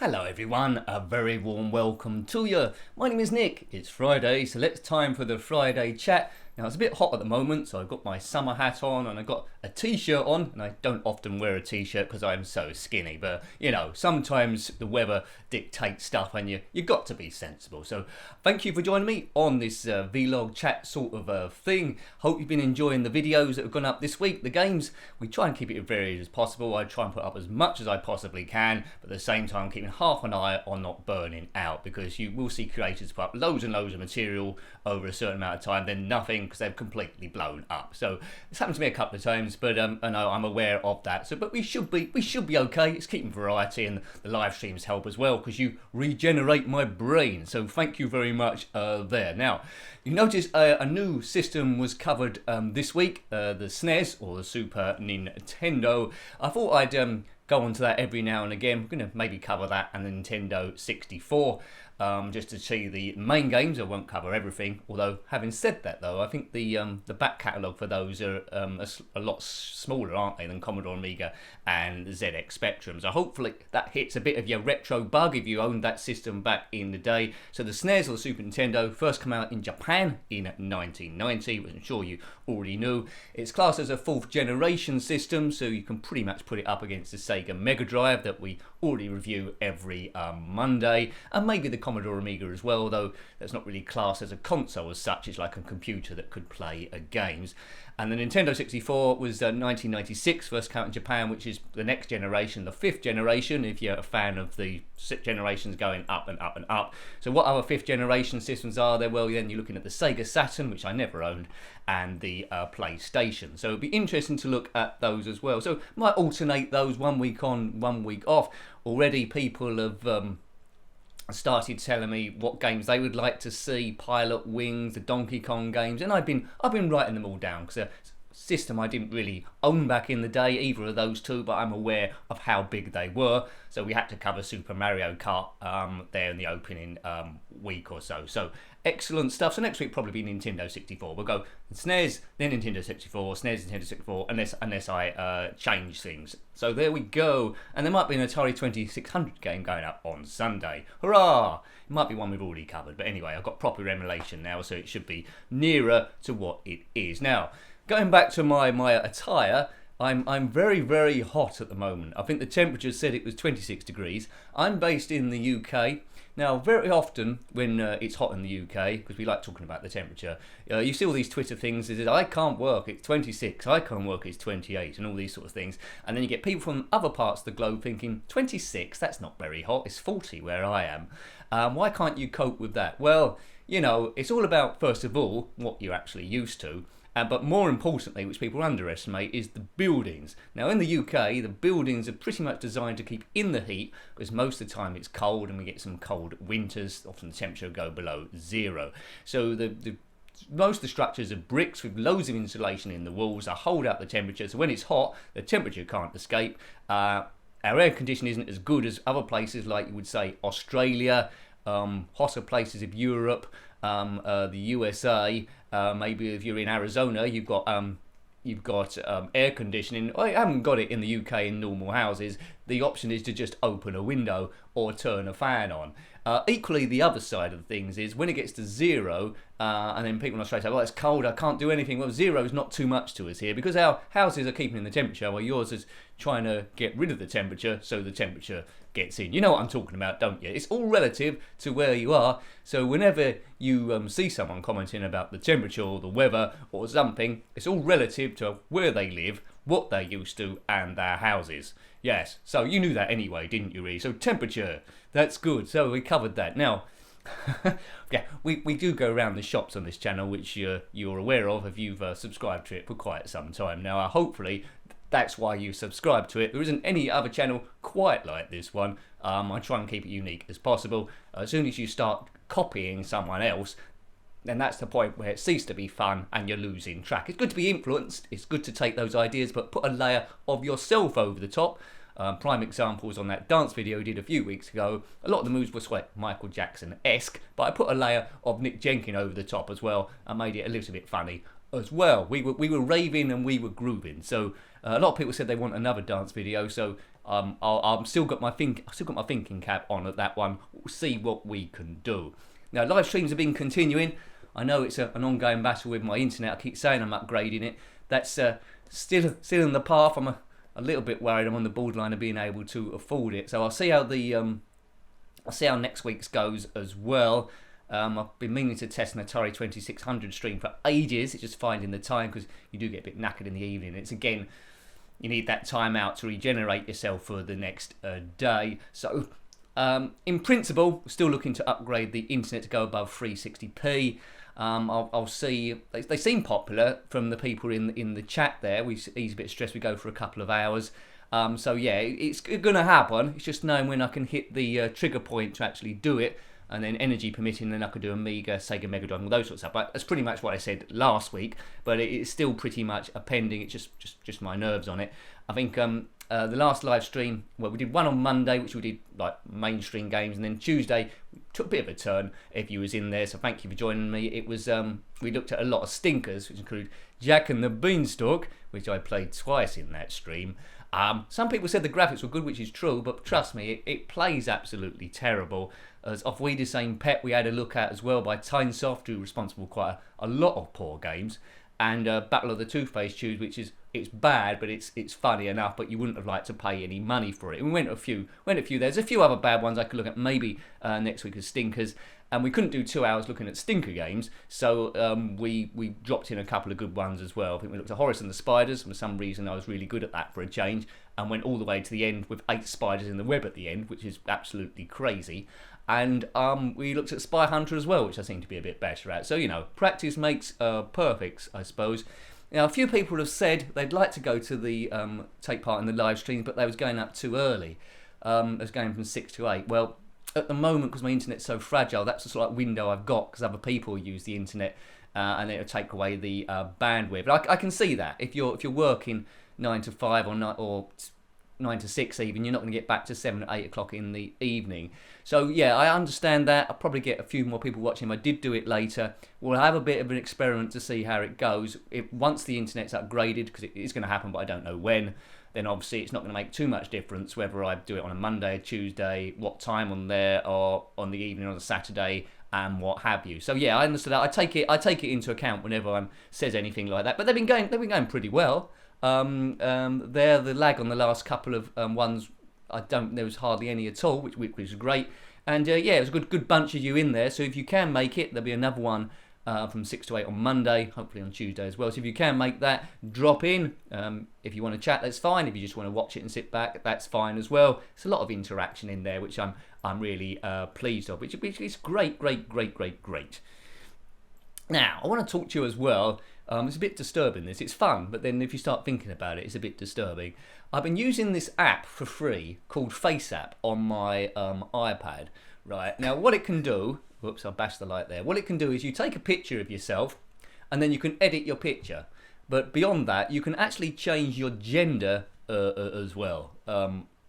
Hello everyone, a very warm welcome to you. My name is Nick. It's Friday, so it's time for the Friday chat. Now it's a bit hot at the moment, so I've got my summer hat on and I've got a t-shirt on, and I don't often wear a t-shirt because I'm so skinny, but you know, sometimes the weather dictates stuff and you got to be sensible. So thank you for joining me on this vlog chat sort of thing. Hope you've been enjoying the videos that have gone up this week, the games. We try and keep it as varied as possible. I try and put up as much as I possibly can, but at the same time keeping half an eye on not burning out, because you will see creators put up loads and loads of material over a certain amount of time, then nothing because they've completely blown up. So it's happened to me a couple of times, but I know I'm aware of that. So, but we should be okay. It's keeping variety, and the live streams help as well because you regenerate my brain. So thank you very much there. Now, you notice a new system was covered this week, the SNES or the Super Nintendo. I thought I'd go on to that every now and again. We're going to maybe cover that and the Nintendo 64. Just to see the main games. I won't cover everything, although having said that though, I think the back catalogue for those are a lot smaller, aren't they, than Commodore Amiga and ZX Spectrum. So hopefully that hits a bit of your retro bug if you owned that system back in the day. So the SNES or the Super Nintendo first came out in Japan in 1990, which I'm sure you already knew. It's classed as a 4th generation system, so you can pretty much put it up against the Sega Mega Drive that we already review every Monday, and maybe the Commodore Amiga as well, though that's not really classed as a console as such. It's like a computer that could play games. And the Nintendo 64 was 1996, first came out in Japan, which is the next generation, the 5th generation, if you're a fan of the generations going up and up and up. So what other 5th generation systems are there? Well, then you're looking at the Sega Saturn, which I never owned, and the PlayStation. So it'd be interesting to look at those as well. So might alternate those 1 week on, 1 week off. Already people have started telling me what games they would like to see, Pilot Wings, the Donkey Kong games, and I've been writing them all down because a system I didn't really own back in the day, either of those two, but I'm aware of how big they were. So we had to cover Super Mario Kart there in the opening week or so. So excellent stuff. So next week probably be Nintendo 64. We'll go SNES, then Nintendo 64, SNES, Nintendo 64, unless I change things. So there we go. And there might be an Atari 2600 game going up on Sunday. Hurrah! It might be one we've already covered. But anyway, I've got proper emulation now, so it should be nearer to what it is. Now, going back to my attire, I'm very, very hot at the moment. I think the temperature said it was 26 degrees. I'm based in the UK. Now, very often when it's hot in the UK, because we like talking about the temperature, you see all these Twitter things that I can't work, it's 26, I can't work, it's 28, and all these sort of things. And then you get people from other parts of the globe thinking, 26, that's not very hot, it's 40 where I am. Why can't you cope with that? Well, you know, it's all about, first of all, what you're actually used to. But more importantly, which people underestimate, is the buildings. Now in the UK, the buildings are pretty much designed to keep in the heat, because most of the time it's cold and we get some cold winters. Often the temperature will go below zero. So most of the structures are bricks with loads of insulation in the walls that hold out the temperature. So when it's hot, the temperature can't escape. Our air conditioning isn't as good as other places like you would say Australia, hotter places of Europe, the USA. Maybe if you're in Arizona, you've got air conditioning. I haven't got it in the UK in normal houses. The option is to just open a window or turn a fan on. Equally, the other side of things is when it gets to zero, and then people in Australia say, well, it's cold, I can't do anything. Well, zero is not too much to us here because our houses are keeping in the temperature while yours is trying to get rid of the temperature so the temperature gets in. You know what I'm talking about, don't you? It's all relative to where you are. So whenever you see someone commenting about the temperature or the weather or something, it's all relative to where they live, what they're used to, and their houses. Yes, so you knew that anyway, didn't you, really? So temperature, that's good. So we covered that. Now, yeah, we do go around the shops on this channel, which you're aware of if you've subscribed to it for quite some time now. Hopefully, that's why you subscribe to it. There isn't any other channel quite like this one. I try and keep it unique as possible. As soon as you start copying someone else, then that's the point where it ceases to be fun and you're losing track. It's good to be influenced, it's good to take those ideas, but put a layer of yourself over the top. Prime examples on that dance video I did a few weeks ago. A lot of the moves were sweat Michael Jackson-esque, but I put a layer of Nick Jenkins over the top as well and made it a little bit funny as well. We were raving and we were grooving. So a lot of people said they want another dance video, so I've still got my thinking cap on at that one. We'll see what we can do. Now, live streams have been continuing. I know it's an ongoing battle with my internet. I keep saying I'm upgrading it. That's still in the path. I'm a little bit worried. I'm on the borderline of being able to afford it. So I'll see how next week's goes as well. I've been meaning to test an Atari 2600 stream for ages. It's just finding the time, because you do get a bit knackered in the evening. It's again, you need that time out to regenerate yourself for the next day. So in principle, we're still looking to upgrade the internet to go above 360p. I'll see. They seem popular from the people in the chat there. He's a bit stressed. We go for a couple of hours. So yeah, it's going to happen. It's just knowing when I can hit the trigger point to actually do it, and then energy permitting, then I could do Amiga, Sega Mega Drive, all those sorts of stuff. But that's pretty much what I said last week. But it's still pretty much a pending. It's just my nerves on it. I think the last live stream, well, we did one on Monday, which we did like mainstream games, and then Tuesday we took a bit of a turn if you was in there. So thank you for joining me. It was we looked at a lot of stinkers, which include Jack and the Beanstalk, which I played twice in that stream. Some people said the graphics were good, which is true, but trust me, it plays absolutely terrible. As off We the Same Pet, we had a look at as well by Tynesoft, who are responsible for quite a lot of poor games, and Battle of the Toothpaste Tubes, which is it's bad, but it's funny enough, but you wouldn't have liked to pay any money for it. And we went a few. There's a few other bad ones I could look at maybe next week as stinkers. And we couldn't do 2 hours looking at stinker games, so we dropped in a couple of good ones as well. I think we looked at Horace and the Spiders, and for some reason I was really good at that for a change, and went all the way to the end with 8 spiders in the web at the end, which is absolutely crazy. And we looked at Spy Hunter as well, which I seem to be a bit better at. So, you know, practice makes perfect, I suppose. Now, a few people have said they'd like to go to the take part in the live streams, but they was going up too early. It was going from 6 to 8. Well, at the moment, because my internet's so fragile, that's the sort of window I've got, because other people use the internet and it'll take away the bandwidth. But I can see that if you're working 9 to 5 or 9 to 6 even, you're not going to get back to 7 or 8 o'clock in the evening. So yeah, I understand that. I'll probably get a few more people watching. I did do it later. We'll have a bit of an experiment to see how it goes. Once the internet's upgraded, because it is going to happen, but I don't know when, then obviously it's not going to make too much difference whether I do it on a Monday, a Tuesday, what time on there, or on the evening on a Saturday, and what have you. So yeah, I understand that. I take it into account whenever I says anything like that. But they've been going pretty well. The lag on the last couple of ones, there was hardly any at all, which was great. And yeah, it was a good bunch of you in there. So if you can make it, there'll be another one from 6 to 8 on Monday, hopefully on Tuesday as well. So if you can make that, drop in. If you want to chat, that's fine. If you just want to watch it and sit back, that's fine as well. It's a lot of interaction in there, which I'm really pleased of, which is great. Now, I want to talk to you as well. It's a bit disturbing, this. It's fun, but then if you start thinking about it, it's a bit disturbing. I've been using this app for free called faceapp on my iPad. Right, now what it can do... Whoops, I bashed the light there. What it can do is you take a picture of yourself, and then you can edit your picture. But beyond that, you can actually change your gender as well.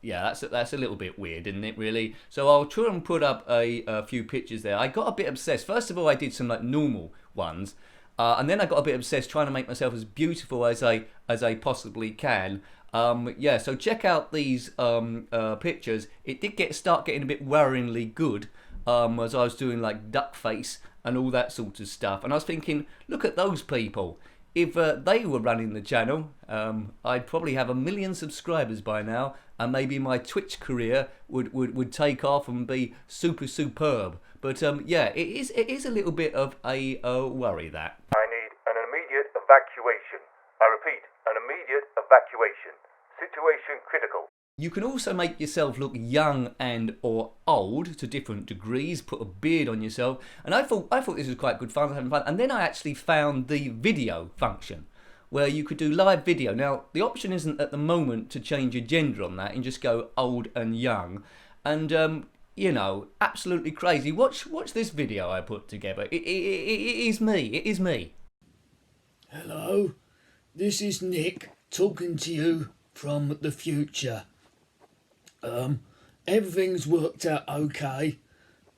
Yeah, that's a little bit weird, isn't it, really? So I'll try and put up a few pictures there. I got a bit obsessed. First of all, I did some like normal ones. And then I got a bit obsessed trying to make myself as beautiful as I possibly can. Yeah, so check out these pictures. It did start getting a bit worryingly good as I was doing like duck face and all that sort of stuff. And I was thinking, look at those people. If they were running the channel, I'd probably have 1 million subscribers by now, and maybe my Twitch career would take off and be superb. But yeah, it is a little bit of a worry that. I need an immediate evacuation. I repeat, an immediate evacuation. Situation critical. You can also make yourself look young and or old to different degrees, put a beard on yourself, and I thought this was quite good fun, having fun. And then I actually found the video function where you could do live video. Now, the option isn't at the moment to change your gender on that and just go old and young. And you know, absolutely crazy. Watch this video I put together. It is me. It is me. Hello, this is Nick talking to you from the future. Everything's worked out okay,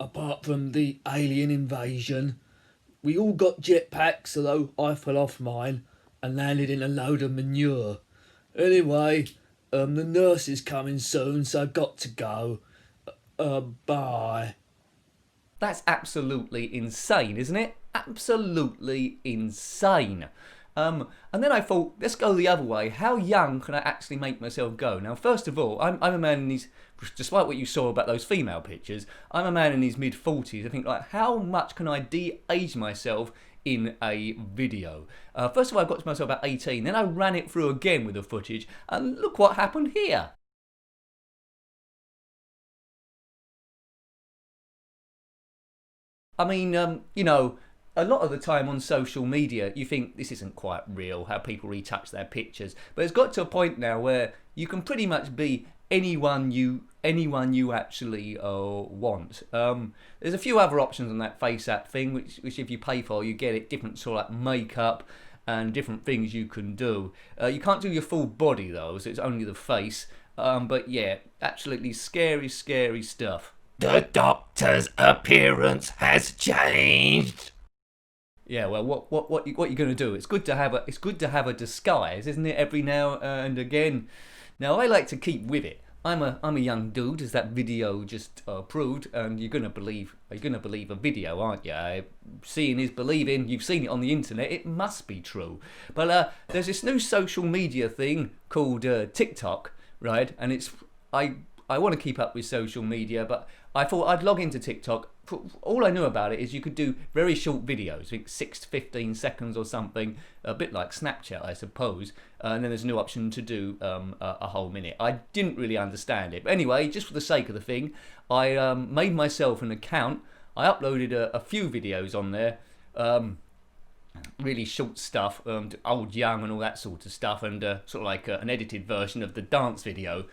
apart from the alien invasion. We all got jetpacks, although I fell off mine and landed in a load of manure. Anyway, The nurse is coming soon, so I've got to go. Bye. That's absolutely insane, isn't it? Absolutely insane. And then I thought, let's go the other way. How young can I actually make myself go? Now, first of all, I'm a man in his, despite what you saw about those female pictures, I'm a man in his mid-40s. I think, like, how much can I de-age myself in a video? First of all, I got to myself about 18, then I ran it through again with the footage, and look what happened here. I mean, you know, a lot of the time on social media, you think this isn't quite real, how people retouch their pictures. But it's got to a point now where you can pretty much be anyone you actually want. There's a few other options on that faceapp thing, which if you pay for, you get it, different sort of like makeup and different things you can do. You can't do your full body though, so it's only the face. But yeah, absolutely scary, scary stuff. The Doctor's appearance has changed. Yeah, well, what you going to do? It's good to have a disguise, isn't it? Every now and again. Now I like to keep with it. I'm a young dude, as that video just proved, and you're gonna believe a video, aren't you? Seeing is believing. You've seen it on the internet. It must be true. But there's this new social media thing called TikTok, right? And I want to keep up with social media, but I thought I'd log into TikTok. All I knew about it is you could do very short videos, I think 6 to 15 seconds or something, a bit like Snapchat, I suppose. And then there's a new option to do a whole minute. I didn't really understand it. But anyway, just for the sake of the thing, I made myself an account. I uploaded a few videos on there. Really short stuff, old, young and all that sort of stuff, and sort of like an edited version of the dance video.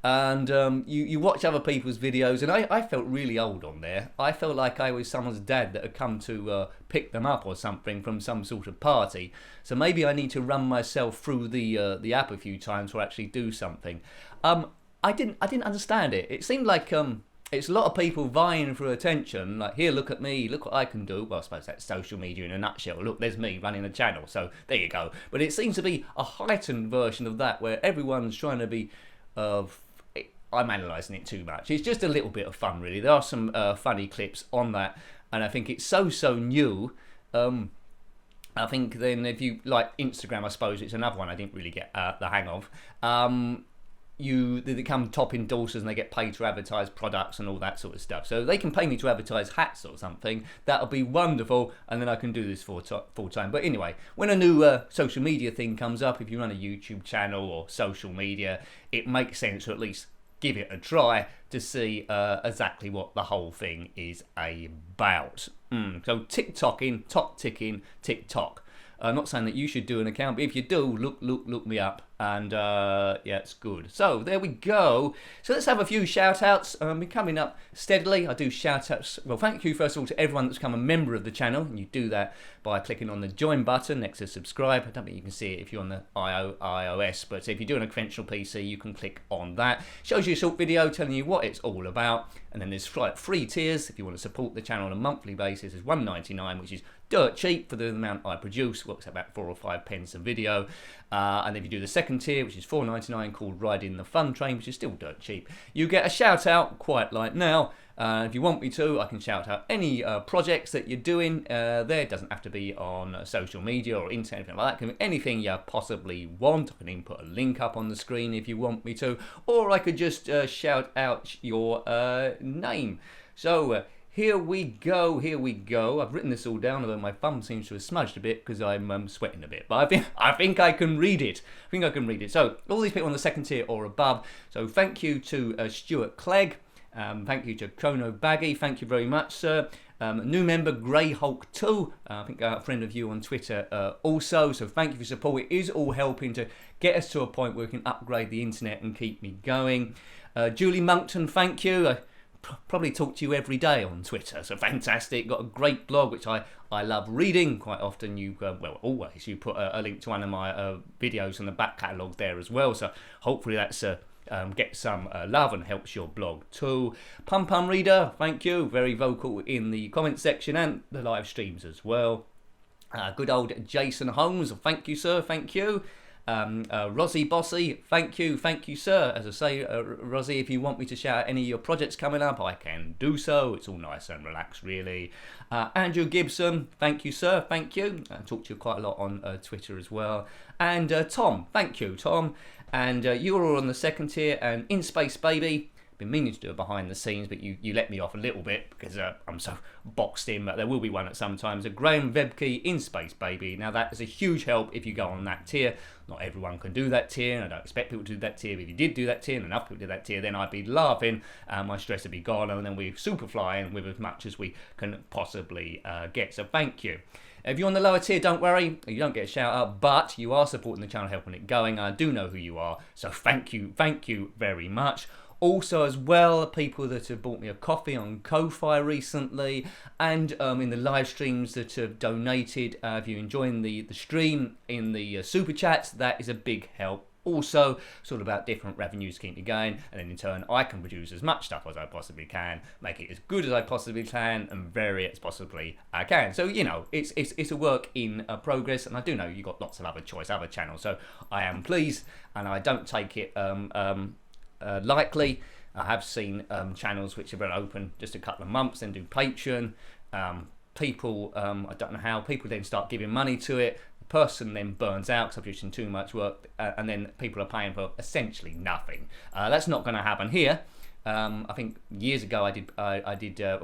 And you watch other people's videos, and I felt really old on there. I felt like I was someone's dad that had come to pick them up or something from some sort of party. So maybe I need to run myself through the app a few times to actually do something. I didn't understand it. It seemed like it's a lot of people vying for attention, like, here, look at me, look what I can do. Well, I suppose that's social media in a nutshell. Look, there's me running a channel, so there you go. But it seems to be a heightened version of that, where everyone's trying to be... I'm analysing it too much. It's just a little bit of fun, really. There are some funny clips on that, and I think it's so new. I think then if you like Instagram, I suppose it's another one I didn't really get the hang of. They become top endorsers and they get paid to advertise products and all that sort of stuff. So they can pay me to advertise hats or something. That'll be wonderful, and then I can do this full time. But anyway, when a new social media thing comes up, if you run a YouTube channel or social media, it makes sense to at least give it a try to see exactly what the whole thing is about. So TikToking, top ticking, TikTok. I'm not saying that you should do an account, but if you do, look me up, and yeah, it's good. So there we go. So let's have a few shout outs. Been coming up steadily. I do shout outs. Well, thank you first of all to everyone that's become a member of the channel, and you do that by clicking on the join button next to subscribe. I don't think you can see it if you're on the iOS, but if you're doing a conventional PC, you can click on that. Shows you a short video telling you what it's all about, and then there's like 3 tiers if you want to support the channel on a monthly basis. There's $1.99, which is dirt cheap for the amount I produce. Works out about 4 or 5 pence a video. And if you do the second tier, which is $4.99, called Riding the Fun Train, which is still dirt cheap, you get a shout out quite like now. If you want me to, I can shout out any projects that you're doing there. It doesn't have to be on social media or internet, anything like that. It can be anything you possibly want. I can even put a link up on the screen if you want me to, or I could just shout out your name. So here we go. I've written this all down, although my thumb seems to have smudged a bit because I'm sweating a bit. But I think I can read it. So all these people on the second tier or above. So thank you to Stuart Clegg. Thank you to Chrono Baggy. Thank you very much, sir. New member Grey Hulk 2. I think a friend of you on Twitter also. So thank you for your support. It is all helping to get us to a point where we can upgrade the internet and keep me going. Julie Monkton, thank you. Probably talk to you every day on Twitter, so fantastic. Got a great blog which I love reading. Quite often you always you put a link to one of my videos on the back catalogue there as well, so hopefully that's get some love and helps your blog too. Pum Pum Reader, thank you, very vocal in the comment section and the live streams as well. Good old Jason Holmes, thank you, sir, thank you. Rozzy Bossy, thank you, sir. As I say, Rozzy, if you want me to shout out any of your projects coming up, I can do so. It's all nice and relaxed, really. Andrew Gibson, thank you, sir, thank you. I talked to you quite a lot on Twitter as well. And Tom, thank you, Tom. And you're all on the second tier. And In Space Baby, been meaning to do a behind the scenes, but you let me off a little bit because I'm so boxed in, but there will be one at some times. Graham Vebke, In Space Baby. Now that is a huge help if you go on that tier. Not everyone can do that tier, and I don't expect people to do that tier. But if you did do that tier, and enough people did that tier, then I'd be laughing, my stress would be gone, and then we're super flying with as much as we can possibly get. So thank you. If you're on the lower tier, don't worry, you don't get a shout out, but you are supporting the channel, helping it going. I do know who you are, so thank you very much. Also, as well, people that have bought me a coffee on Ko-Fi recently, and in the live streams that have donated. If you're enjoying the stream in the super chats, that is a big help. Also, sort of about different revenues to keep me going, and then in turn, I can produce as much stuff as I possibly can, make it as good as I possibly can, and vary it as possibly I can. So, you know, it's a work in progress, and I do know you've got lots of other channels, so I am pleased, and I don't take it lightly. I have seen channels which have been open just a couple of months and do Patreon. People, I don't know how, people then start giving money to it. The person then burns out because I'm producing too much work, and then people are paying for essentially nothing. That's not going to happen here. I think years ago a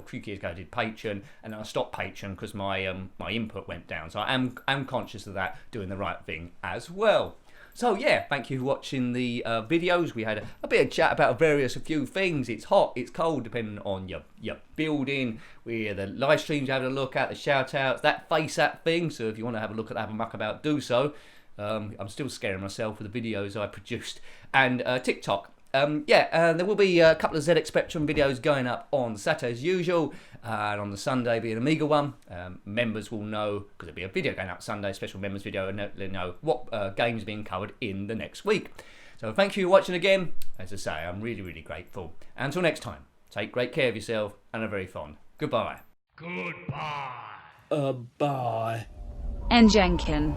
few years ago I did Patreon, and then I stopped Patreon because my input went down. So I am conscious of that, doing the right thing as well. So yeah, thank you for watching the videos. We had a bit of chat about a few things. It's hot, it's cold, depending on your building. The live streams you have a look at, the shout outs, that faceapp thing. So if you want to have a look at that, have a muck about, do so. I'm still scaring myself with the videos I produced. And TikTok. There will be a couple of ZX Spectrum videos going up on Saturday as usual, and on the Sunday be an Amiga one. Members will know, because there'll be a video going up Sunday, special members video, and they'll know what games are being covered in the next week. So thank you for watching again. As I say, I'm really, really grateful. Until next time, take great care of yourself, and are very fond. Goodbye. Bye. And Jenkin.